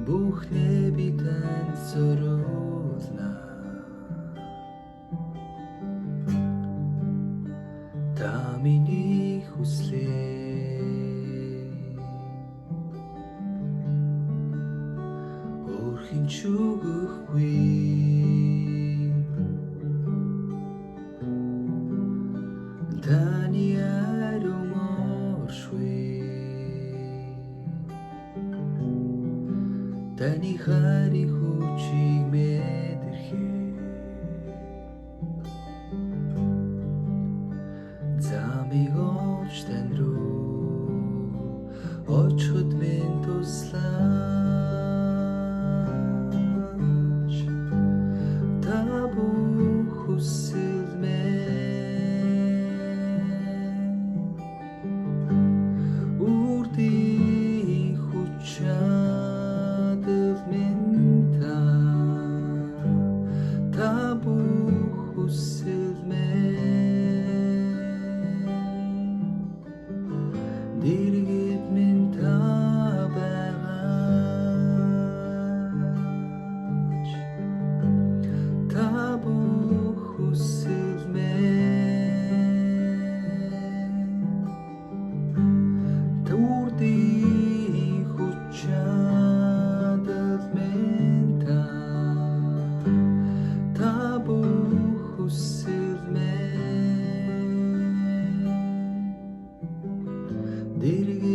Бүхнээ би танд зориулна. Та миний хүслээ өөрхийн ч өгөхгүй. Таны ариун оршгүй. Таны хайрын хүчийг мэдэрхээ. Замыг олж тань руу очиход минь туслаач. Та бүх хүсэл минь үрдийн хүч чадал минь та бүх хүсэл минь дэргэд минь та байгаач. Та бүх хүсэл минь үрдийн хүч чадал минь та бүх хүсэл минь дэргэд